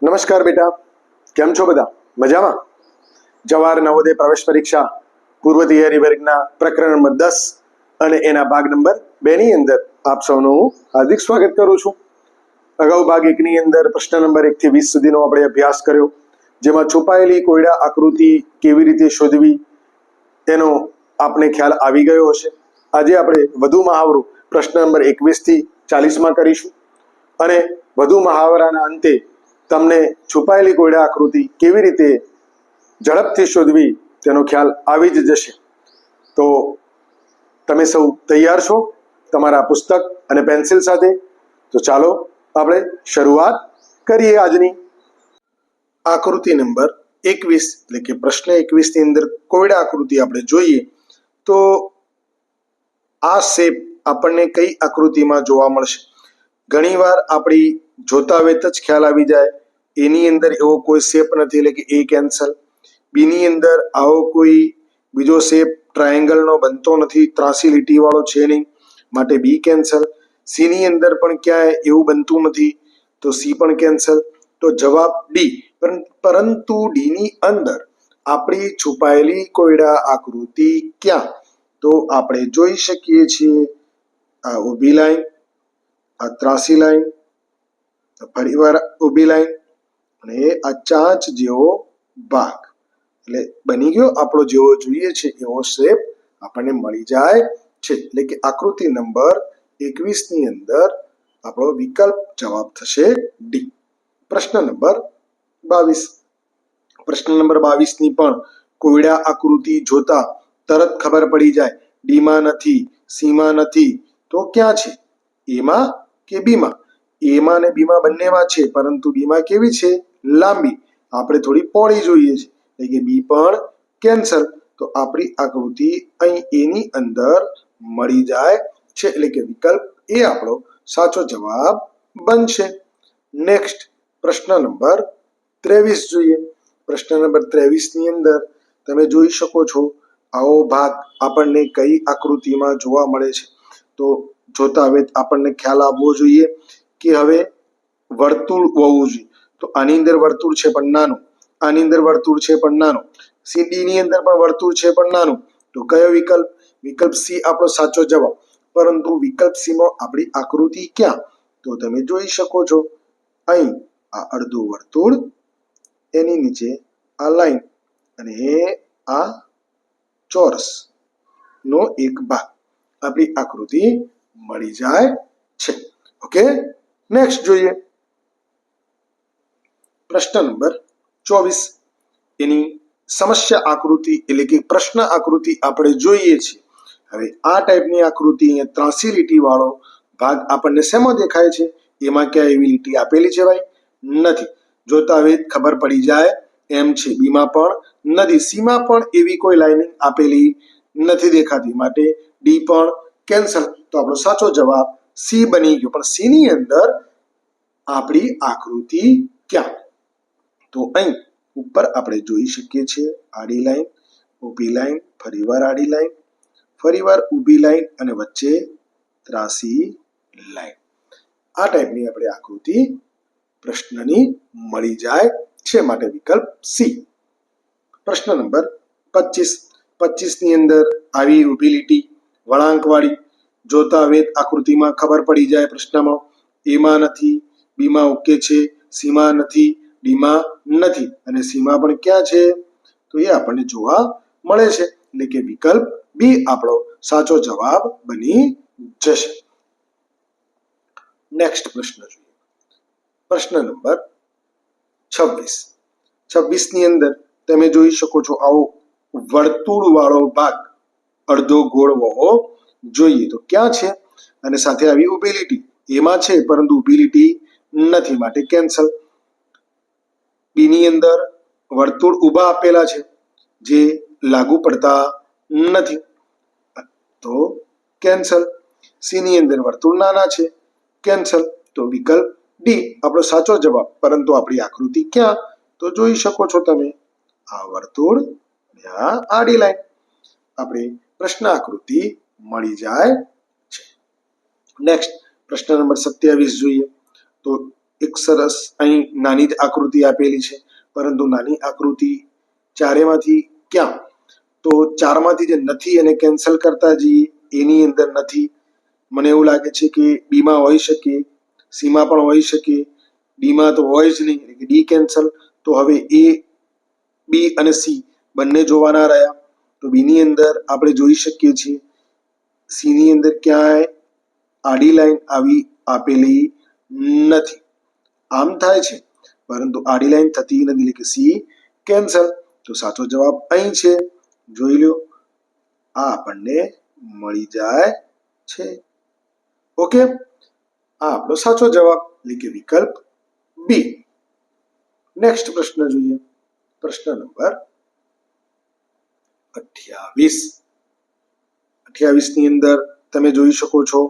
નમસ્કાર બેટા, કેમ છો બધા? મજામાં? જવાહર નવોદય પ્રવેશ પરીક્ષા પૂર્વ તૈયારી વર્ગના પ્રકરણ નંબર 10 અને એના ભાગ નંબર 2 ની અંદર આપ સૌનું હું હાર્દિક સ્વાગત કરું છું. અગાઉ ભાગ 1 ની અંદર પ્રશ્ન નંબર 1 થી 20 સુધીનો આપણે અભ્યાસ કર્યો, જેમાં છુપાયેલી કોયડા આકૃતિ કેવી રીતે શોધવી એનો આપને ખ્યાલ આવી ગયો હશે. આજે આપણે વધુ મહાવરો પ્રશ્ન નંબર 21 થી 40 માં કરીશું અને વધુ મહાવરાના અંતે તમને છુપાયેલી કોયડા આકૃતિ કેવી રીતે ઝડપથી શોધવી તેનો ખ્યાલ આવી જ જશે. તો તમે સૌ તૈયાર છો તમારા પુસ્તક અને પેન્સિલ સાથે? તો ચાલો આપણે શરૂઆત કરીએ આજની. આકૃતિ નંબર 21 એટલે કે પ્રશ્ન 21 ની અંદર કોયડા આકૃતિ આપણે જોઈએ તો આ શેપ આપણને કઈ આકૃતિમાં જોવા મળશે? ઘણીવાર આપણી જોતા વેત જ ખ્યાલ આવી જાય, એની અંદર એવો કોઈ શેપ નથી એટલે કે એ કેન્સલ. બી ની અંદર આવો કોઈ બીજો શેપ ટ્રાયેંગલનો બનતો નથી, ત્રાસી લીટી વાળો છે નહીં, માટે બી કેન્સલ. સી ની અંદર પણ ક્યાંય એવું બનતું નથી તો સી પણ કેન્સલ. તો જવાબ ડી. પરંતુ ડી ની અંદર આપણી છુપાયેલી કોયડા આકૃતિ ક્યાં? તો આપણે જોઈ શકીએ છીએ આ ઊભી લાઈન, આ ત્રાસી લાઈન, ફરીવાર ઊભી લાઈન અને આ ચાંચ જેવો ભાગ. એટલે બની ગયો આપણો જેવો જોઈએ છે એવો શેપ આપણને મળી જાય છે. એટલે કે આકૃતિ નંબર 21 ની અંદર આપણો વિકલ્પ જવાબ થશે ડી. પ્રશ્ન નંબર 22. પ્રશ્ન નંબર 22 ની પણ કોયડા આકૃતિ જોતા તરત ખબર પડી જાય ડી માં નથી, સી માં નથી, તો ક્યાં છે? એમાં કે બી માં? એમાં અને બી માં બંનેમાં છે, પરંતુ બી માં કેવી છે? લાંબી. આપણે થોડી પહોળી જોઈએ છે એટલે કે બી પણ કેન્સલ. તો આપણી આકૃતિ અહીં એની અંદર મળી જાય છે એટલે કે વિકલ્પ એ આપણો સાચો જવાબ બનશે. નેક્સ્ટ પ્રશ્ન નંબર 23 જોઈએ. પ્રશ્ન નંબર 23 ની અંદર તમે જોઈ શકો છો આવો ભાગ આપણને કઈ આકૃતિમાં જોવા મળે છે? તો જોતા હવે આપણને ખ્યાલ આવવો જોઈએ કે હવે વર્તુળ હોવું જોઈએ. તો આની અંદર વર્તુળ છે પણ નાનું, આની અંદર વર્તુળ છે પણ નાનું, સી ડી ની અંદર પણ વર્તુળ છે પણ નાનું. તો કયો વિકલ્પ? વિકલ્પ સી આપણો સાચો જવાબ. પરંતુ વિકલ્પ સી માં આપણી આકૃતિ ક્યાં? તો તમે જોઈ શકો છો અહીં આ અડધું વર્તુળ, એની નીચે આ લાઈન અને આ ચોરસ નો એક ભાગ આપણી આકૃતિ મળી જાય છે. ઓકે, નેક્સ્ટ જોઈએ પ્રશ્ન નંબર 24. એની સમસ્યા આકૃતિ એટલે કે પ્રશ્ન આકૃતિ આપણે જોઈએ છીએ. હવે આ ટાઈપની આકૃતિ અહીંયા ત્રાસી લીટી વાળો ભાગ આપણને શેમાં દેખાય છે? એમાં ક્યાં એવી લીટી આપેલી છે ભાઈ? નથી. જોતા હવે ખબર પડી જાય એમ છે. બી માં પણ નથી, સી માં પણ એવી કોઈ લાઈનિંગ આપેલી નથી દેખાતી, માટે ડી પણ કેન્સલ. તો આપણો સાચો જવાબ સી બની ગયો. પણ સી ની અંદર આપણી આકૃતિ ક્યાં? તો અહીં ઉપર આપણે જોઈ શકીએ છીએ આડી લાઈન, ઊભી લાઈન, ફરીવાર આડી લાઈન, ફરીવાર ઊભી લાઈન અને વચ્ચે ત્રાસી લાઈન. આ ટાઈપની આપણે આકૃતિ પ્રશ્નની મળી જાય છે, માટે વિકલ્પ સી. પ્રશ્ન નંબર 25. 25 ની અંદર આવી ઊભી લીટી વળાંકવાળી જોતા વેદ આકૃતિમાં ખબર પડી જાય પ્રશ્નમાં એમાં નથી, બી માં ઓકે છે, સી માં નથી, ડી માં નથી અને સી માં પણ ક્યાં છે? તો એ આપણને જોવા મળે છે એટલે કે વિકલ્પ બી આપણો સાચો જવાબ બની જશે. નેક્સ્ટ પ્રશ્ન જોઈએ. પ્રશ્ન નંબર 26. 26 ની અંદર તમે જોઈ શકો છો આવો વર્તુળ વાળો ભાગ અડધો ગોળ હોવો જોઈએ. તો ક્યાં છે? અને સાથે આવી ઊભી લીટી એમાં છે, પરંતુ ઊભી લીટી નથી, માટે કેન્સલ. બી ની અંદર વર્તુળ ઊભા આપેલા છે જે લાગુ પડતા નથી, તો કેન્સલ. સી ની અંદર વર્તુળ નાના છે, કેન્સલ. તો વિકલ્પ ડી આપણો સાચો જવાબ. પરંતુ આપણી આકૃતિ ક્યાં? તો જોઈ શકો છો તમે આ વર્તુળ અને આ આડી લાઈન. આપણે પ્રશ્ન આકૃતિ મળી જાય છે. નેક્સ્ટ પ્રશ્ન નંબર 27 જોઈએ. તો એક સરસ અહીં નાની જ આકૃતિ આપેલી છે, પરંતુ નાની આકૃતિ ચારેમાંથી ક્યાં? તો ચારમાંથી જે નથી એને કેન્સલ કરતા જઈએ, એની અંદર નથી. મને એવું લાગે છે કે બીમાં હોઈ શકે, સીમાં પણ હોઈ શકે, ડીમાં તો હોય જ નહીં, એટલે કે ડી કેન્સલ. તો હવે એ, બી અને સી બંને જોવાના રહ્યા. તો બીની અંદર આપણે જોઈ શકીએ છીએ, સીની અંદર ક્યાંય આડી લાઈન આવી આપેલી નથી. આમ થાય છે, પરંતુ આડી લાઈન થતી નથી, એટલે કે સી કેન્સલ. તો સાચો જવાબ અહીં છે, જોઈ લો, આ આપણને મળી જાય છે. ઓકે, આ આપણો સાચો જવાબ, એટલે કે વિકલ્પ બી. નેક્સ્ટ પ્રશ્ન જોઈએ, પ્રશ્ન નંબર 28. 28 ની અંદર તમે જોઈ શકો છો,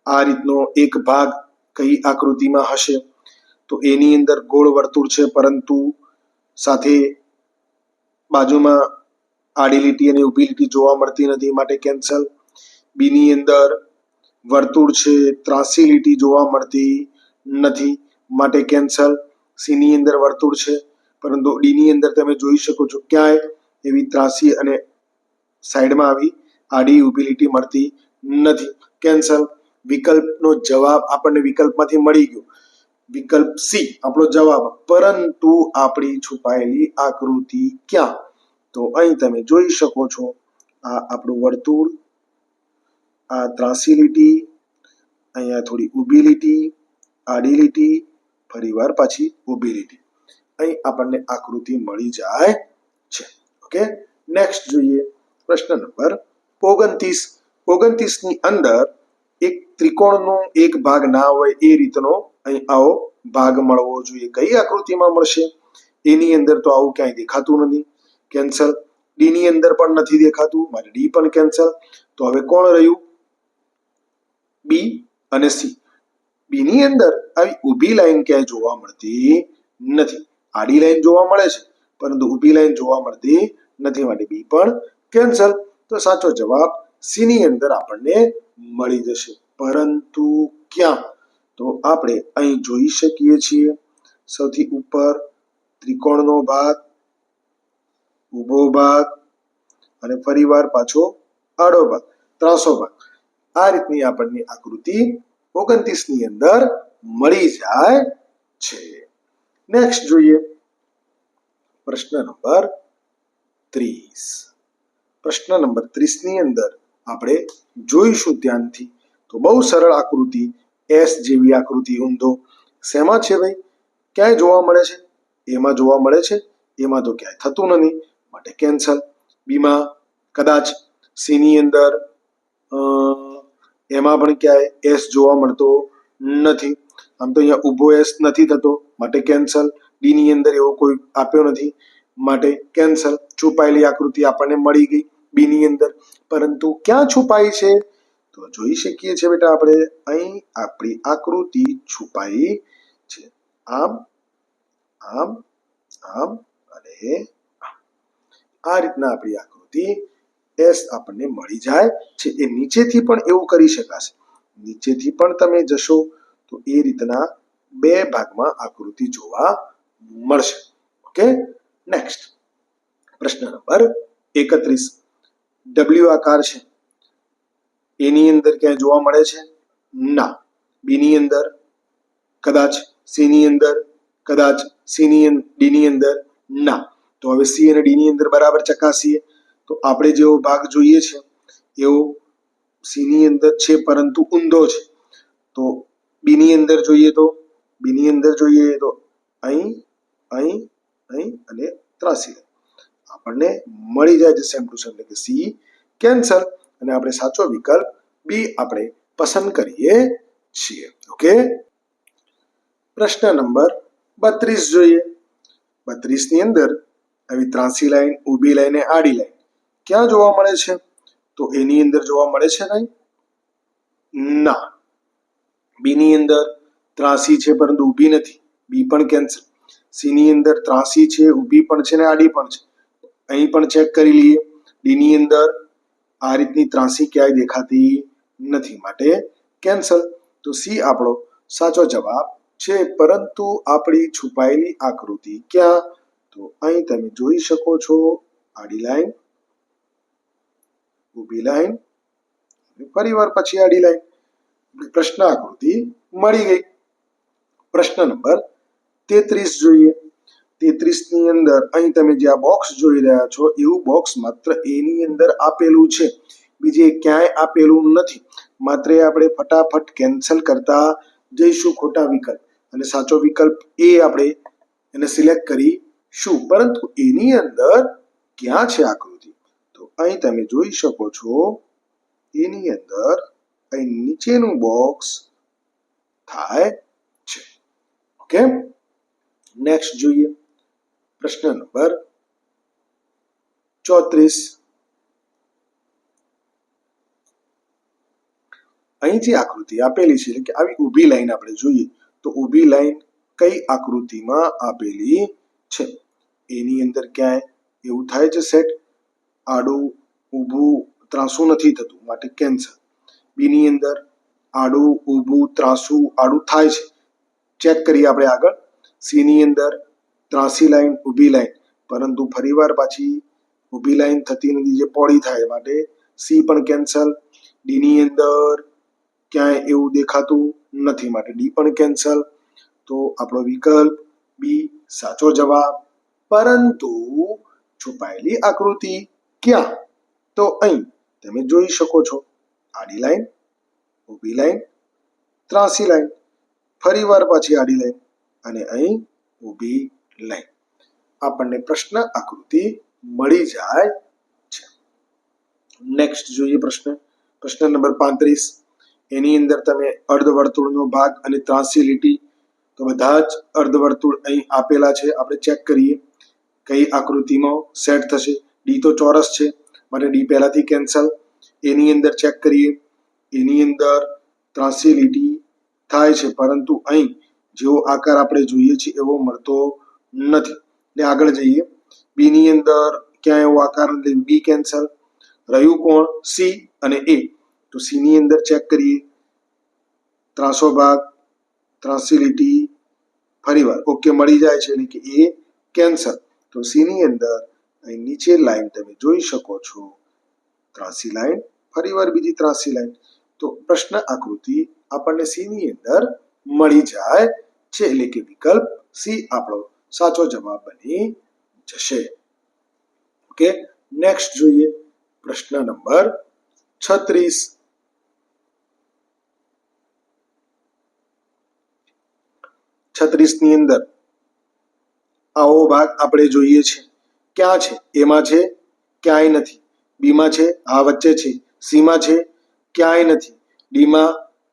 આ રીતનો એક ભાગ કઈ આકૃતિમાં હશે? તો એની અંદર ગોળ વર્તુળ છે, પરંતુ સાથે બાજુમાં આડી લીટી અને ઊભી લીટી જોવા મળતી નથી, માટે કેન્સલ. બી ની અંદર વર્તુળ છે, ત્રાસી લીટી જોવા મળતી નથી, માટે કેન્સલ. સી ની અંદર વર્તુળ છે, પરંતુ ડી ની અંદર તમે જોઈ શકો છો ક્યાંય એવી ત્રાસી અને સાઈડમાં આવી આડી ઊભી લીટી મળતી નથી, કેન્સલ. વિકલ્પનો જવાબ આપણને વિકલ્પમાંથી મળી ગયો, વિકલ્પ સી આપણો જવાબ. પરંતુ આપણી છુપાયેલી આકૃતિ ક્યાં? તો અહીં તમે જોઈ શકો છો, આ આપણું વર્તુળ, આ ત્રાસી લીટી, અહીંયા થોડી ઊભી લીટી, આડી લીટી, ફરીવાર પાછી ઊભી લીટી, અહીં આપણને આકૃતિ મળી જાય છે. ઓકે, નેક્સ્ટ જોઈએ, પ્રશ્ન નંબર 29. 29 ની અંદર એક ત્રિકોણનો એક ભાગ ના હોય એ રીતનો અહીં આવો ભાગ મળવો જોઈએ. કઈ આકૃતિમાં મળશે? એની અંદર તો આવું ક્યાંય દેખાતું નથી, કેન્સલ. ડી ની અંદર પણ નથી દેખાતું, માટે ડી પણ કેન્સલ. તો હવે કોણ રહ્યું? બી અને સી. બી ની અંદર આવી ઊભી લાઈન ક્યાંય જોવા મળતી નથી, આડી લાઈન જોવા મળે છે, પરંતુ ઊભી લાઈન જોવા મળતી નથી, માટે બી પણ કેન્સલ. તો સાચો જવાબ સી ની અંદર આપણને મળી જશે, પરંતુ ક્યાં? તો આપણે અહીં જોઈ શકીએ છીએ, સૌથી ઉપર ત્રિકોણનો ભાગ, ઊભો ભાગ અને ફરીવાર પાછો આડો ભાગ, ત્રાસો ભાગ. આ રીતની આપણને આકૃતિ 29 ની અંદર મળી જાય છે. નેક્સ્ટ જોઈએ, પ્રશ્ન નંબર 30. પ્રશ્ન નંબર 30 ની અંદર આપણે જોઈશું ધ્યાનથી, તો બહુ સરળ આકૃતિ, એસ જેવી આકૃતિ ઊંધો. શેમાં છે ભાઈ? ક્યાંય જોવા મળે છે? એમાં જોવા મળે છે, એમાં તો ક્યાંય થતું નથી, માટે કેન્સલ. બીમાં કદાચ, સી ની અંદર એમાં પણ ક્યાંય એસ જોવા મળતો નથી, આમ તો અહીંયા ઊભો એસ નથી થતો, માટે કેન્સલ. ડી ની અંદર એવો કોઈ આપ્યો નથી, માટે કેન્સલ. છુપાયેલી આકૃતિ આપણને મળી ગઈ બી ની અંદર, પરંતુ ક્યાં છુપાઈ છે? તો જોઈ શકીએ છીએ બેટા, આપણે અહીં આપણી આકૃતિ છુપાઈ છે, આમ, આમ, આમ અને આમ. આ રીતના આપણી આકૃતિ એસ આપણને મળી જાય છે. એ નીચેથી પણ એવું કરી શકાશે, નીચેથી પણ તમે જશો તો એ રીતના બે ભાગમાં આકૃતિ જોવા મળશે. ઓકે, નેક્સ્ટ પ્રશ્ન નંબર 31. ડબલ્યુ આકાર છે, એની અંદર ક્યાંય જોવા મળે છે? ના. બી ની અંદર કદાચ, સી ની અંદર કદાચ, ડી ની અંદર ના. તો હવે સી અને ડી ની અંદર બરાબર ચકાસીએ, તો આપણે જેવો ભાગ જોઈએ છે એવો સી ની અંદર છે, પરંતુ ઊંધો છે. તો બી ની અંદર જોઈએ તો, બી ની અંદર જોઈએ તો અહીં, અહીં, અહીં અને ત્રાસી આપણને મળી જાય છે, સેમ ટુ સેમ, એટલે કે સી કેન્સલ. અને આપણે સાચો વિકલ્પ બી આપણે પસંદ કરીએ છીએ. ઓકે, પ્રશ્ન નંબર 32 જોઈએ. 32 ની અંદર આવી ત્રાસી લાઈન, ઊભી લાઈન, આડી લાઈન ક્યાં જોવા મળે છે? તો એની અંદર જોવા મળે છે કઈ? ના. બી ની અંદર ત્રાસી છે, પરંતુ ઊભી નથી, બી પણ કેન્સલ. સી ની અંદર ત્રાસી છે, ઊભી પણ છે ને આડી પણ છે, અહીં પણ ચેક કરી લઈએ. ડી ની અંદર આ રીતની ત્રાસી ક્યાંય દેખાતી નથી, માટે કેન્સલ. તો સી આપણો સાચો જવાબ છે, પરંતુ આપણી છુપાયેલી આકૃતિ ક્યાં? તો અહીં તમે જોઈ શકો છો આડી લાઈન, ઊભી લાઈન, ફરીવાર પછી આડી લાઈન. પ્રશ્ન આકૃતિ મળી ગઈ. પ્રશ્ન નંબર 33 જોઈએ. 33 ની અંદર અહીં તમે જે આ બોક્સ જોઈ રહ્યા છો એવું બોક્સ માત્ર એ ની અંદર આપેલું છે, બીજે ક્યાંય આપેલું નથી. માત્ર આપણે ફટાફટ કેન્સલ કરતા જઈશું ખોટા વિકલ્પ, અને સાચો વિકલ્પ એ આપણે એને સિલેક્ટ કરીશું. પરંતુ એની અંદર ક્યાં છે આકૃતિ? તો અહીં તમે જોઈ શકો છો એની અંદર અહીં નીચેનું બોક્સ થાય છે. ઓકે, નેક્સ્ટ જોઈએ. પ્રશ્ન નંબર 34. અહીં જે આકૃતિ આપેલી છે, એટલે કે આવી ઊભી લાઈન આપણે જોઈએ તો ઊભી લાઈન કઈ આકૃતિમાં આપેલી છે? એની અંદર ક્યાંય એવું થાય છે સેટ, આડું ઊભું ત્રાસું નથી થતું, માટે કેન્સલ. બી ની અંદર આડું ઊભું ત્રાસું આડું થાય છે, ચેક કરીએ આપણે આગળ. સી ની અંદર ત્રાસી લાઈન ઊભી લાઈન, પરંતુ ફરીવાર પાછી ઊભી લાઈન થતી નથી, જે પોળી થાય, માટે સી પણ કેન્સલ. ડી ની અંદર ક્યાંય એવું દેખાતું નથી, માટે ડી પણ કેન્સલ. તો આપણો વિકલ્પ બી સાચો જવાબ. પરંતુ છુપાયેલી આકૃતિ ક્યાં? તો અહીં તમે જોઈ શકો છો આડી લાઈન, ઊભી લાઈન, ત્રાસી લાઈન, ફરીવાર પાછી આડી લાઈન, અને અહીં ઊભી લાઈન. આપણને પ્રશ્ન આકૃતિ મળી જાય છે. નેક્સ્ટ જોઈએ પ્રશ્ન નંબર 35. એની અંદર તમે અર્ધવર્તુળનો ભાગ અને ત્રાસી લીટી, તો બધા જ અર્ધવર્તુળ અહીં આપેલા છે. આપણે ચેક કરીએ કઈ આકૃતિમાં સેટ થશે. ડી તો ચોરસ છે, માટે ડી પહેલાથી કેન્સલ. એની અંદર ચેક કરીએ, એની અંદર ત્રાસી લીટી થાય છે, પરંતુ અહીં જેવો આકાર આપણે જોઈએ છીએ એવો મળતો નથી. એટલે આગળ જઈએ. બી ની અંદર ક્યાં એવો આકાર નથી, બી કેન્સલ. રહ્યું કોણ? સી અને એ. તો સી ની અંદર ચેક કરીએ, ત્રાસો ભાગ, ત્રાસી લીટી, ફરીવાર ઓકે મળી જાય છે, એટલે કે એ કેન્સલ. તો સી ની અંદર અહીં નીચે લાઈન તમે જોઈ શકો છો, ત્રાસી લાઈન, ફરીવાર બીજી ત્રાસી લાઈન. તો પ્રશ્ન આકૃતિ આપણને સી ની અંદર મળી જાય છે, એટલે કે વિકલ્પ સી આપણો સાચો જવાબ બની જશે. ઓકે, નેક્સ્ટ જોઈએ. પ્રશ્ન નંબર 36. ની અંદર આવો ભાગ આપણે જોઈએ છે, ક્યાં છે? એમાં છે, ક્યાંય નથી. બી માં છે, આ વચ્ચે છે. સી માં છે, ક્યાંય નથી. ડી માં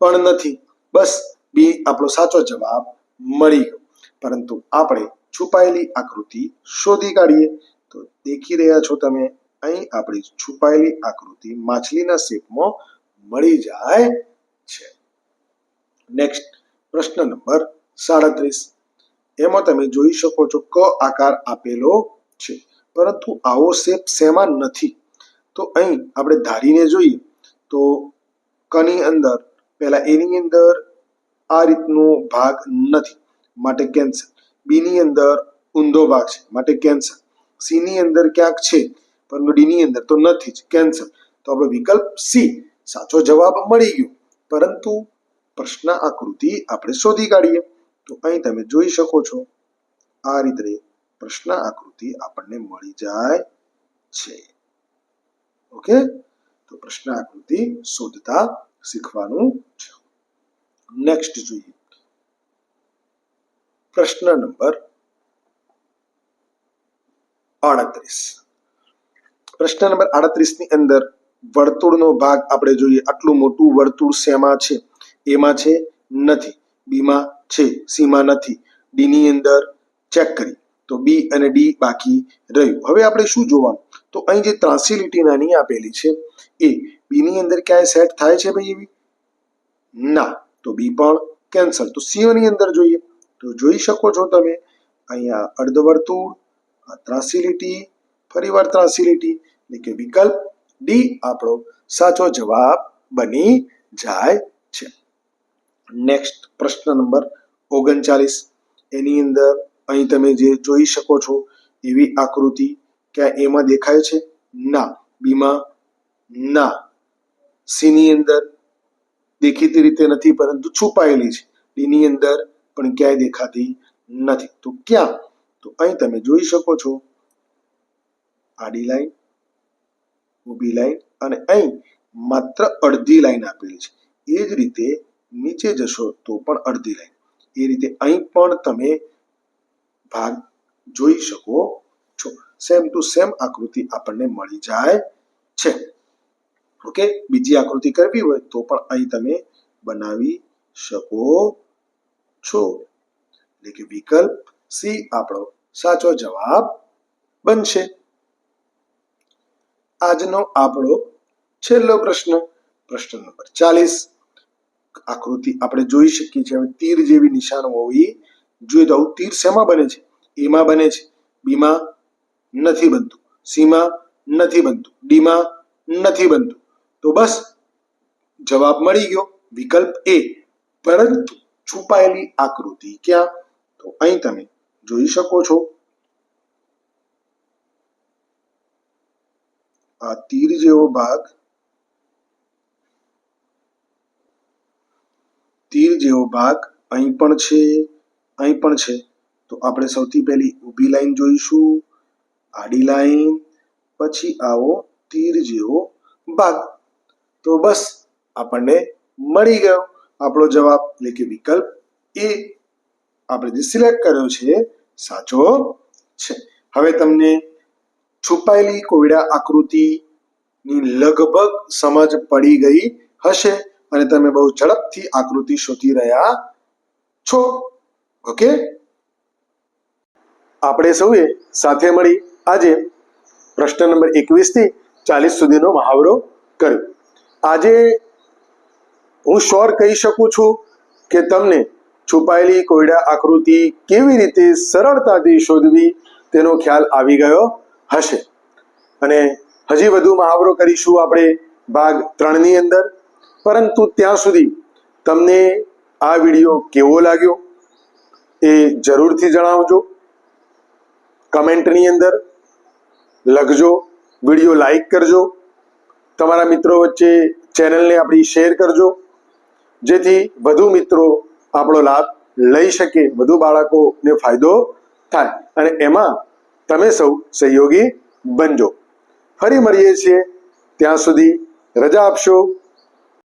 પણ નથી. બસ બી આપણો સાચો જવાબ મળી ગયો. પરંતુ આપણે છુપાયેલી આકૃતિ શોધી કાઢીએ. તો દેખી રહ્યા છો તમે, અહીં આપણી છુપાયેલી આકૃતિ માછલીના શેપમાં મળી જાય છે. નેક્સ્ટ પ્રશ્ન નંબર 37. એમાં તમે જોઈ શકો છો ક આકાર આપેલો છે, પરંતુ આવો શેપ શેમાં નથી? તો અહીં આપણે ધારીને જોઈએ તો કની અંદર પહેલા એની અંદર આ રીતનો ભાગ નથી, માટે કેન્સલ. બી ની અંદર ઊંધો ભાગ છે, માટે કેન્સલ. સી ની અંદર ક્યાંક છે, પરંતુ ડી ની અંદર તો નથી જ, કેન્સલ. તો આપણો વિકલ્પ સી સાચો જવાબ મળી ગયો. પરંતુ પ્રશ્ન આકૃતિ આપણે શોધી કાઢીએ. તો અહીં તમે જોઈ શકો છો આ રીતે પ્રશ્ન આકૃતિ આપણને મળી જાય છે. ઓકે, તો પ્રશ્ન આકૃતિ શોધતા શીખવાનું છે. નેક્સ્ટ જોઈએ. પ્રશ્ન નંબર 38. પ્રશ્ન નંબર 38 ની અંદર વર્તુળનો ભાગ આપણે જોઈએ. આટલું મોટું વર્તુળ શેમાં છે? એમાં છે, નથી. બી માં છે, સી માં નથી. ડી ની અંદર ચેક કરી તો બી અને ડી બાકી રહ્યું. હવે આપણે શું જોવાનું? તો અહીં જે ત્રાસી લીટી નાની આપેલી છે એ બી ની અંદર ક્યાંય સેટ થાય છે ભાઈ એવી? ના. તો બી પણ કેન્સલ. તો સી ની અંદર જોઈએ તો જોઈ શકો છો તમે અહીંયા અર્ધવર્તુળ, ત્રાસી લીટી, ફરીવાર ત્રાસી લીટી, એટલે કે વિકલ્પ ડી આપણો સાચો જવાબ બની જાય છે. નેક્સ્ટ પ્રશ્ન નંબર 39 એની અંદર અહીં તમે જે જોઈ શકો છો એવી આકૃતિ ક્યાં એમાં દેખાય છે? ના. બીમાં ના. સી ની અંદર દેખીતી રીતે નથી પરંતુ છુપાયેલી છે. ડી ની અંદર પણ ક્યાંય દેખાતી નથી. તો ક્યાં? તો અહીં તમે જોઈ શકો છો આડી લાઈન, ઊભી લાઈન અને અહીં માત્ર અડધી લાઈન આપેલી છે. એ જ રીતે નીચે જશો તો પણ અડધી લાઈન. એ રીતે અહીં પણ તમે ભાગ જોઈ શકો છો. સેમ ટુ સેમ આકૃતિ આપણને મળી જાય છે. ઓકે, બીજી આકૃતિ કરવી હોય તો પણ અહીં તમે બનાવી શકો છો. એટલે કે વિકલ્પ સી આપણો સાચો જવાબ બનશે. આજનો આપણો છેલ્લો પ્રશ્ન, પ્રશ્ન નંબર 40. આકૃતિ આપણે જોઈ શકીએ છીએ. હવે તીર જેવી નિશાન હોવી જોઈએ. તો આવું તીર શેમાં બને છે? એમાં બને છે. બીમાં નથી બનતું, સીમાં નથી બનતું, ડીમાં નથી બનતું. તો બસ જવાબ મળી ગયો, વિકલ્પ એ. પરંતુ છુપાયેલી આકૃતિ ક્યાં? તો અહીં તમે જોઈ શકો છો આ તીર જેવો ભાગ, તીર જેવો ભાગ અહીં પણ છે, અહીં પણ છે. તો આપણે સૌથી પહેલી ઊભી લાઈન જોઈશું, આડી લાઈન, પછી આવો તીર જેવો ભાગ. તો બસ આપણને મળી ગયો આપણો જવાબ, એટલે કે વિકલ્પ એ આપણે જે સિલેક્ટ કર્યો છે સાચો છે. હવે તમને છુપાયેલી કોયડા આકૃતિની લગભગ સમજ પડી ગઈ હશે અને તમે બહુ ઝડપથી આકૃતિ શોધી રહ્યા છો. ઓકે, આપણે સૌએ સાથે મળી આજે પ્રશ્ન નંબર 21 થી 40 સુધીનો મહાવરો કર્યો. આજે હું શ્યોર કહી શકું છું કે તમને છુપાયેલી કોયડા આકૃતિ કેવી રીતે સરળતાથી શોધવી તેનો ખ્યાલ આવી ગયો હશે. અને હજી વધુ મહાવરો કરીશું આપણે ભાગ 3 ની અંદર. પરંતુ ત્યાં સુધી તમને આ વિડીયો કેવો લાગ્યો એ જરૂરથી જણાવજો. કમેન્ટની અંદર લખજો, વિડીયો લાઈક કરજો, તમારા મિત્રો વચ્ચે ચેનલને આપણી શેર કરજો, જેથી વધુ મિત્રો આપણો લાભ લઈ શકે, વધુ બાળકોને ફાયદો થાય અને એમાં તમે સૌ સહયોગી બનજો. ફરી મળીએ છીએ, ત્યાં સુધી રજા આપશો.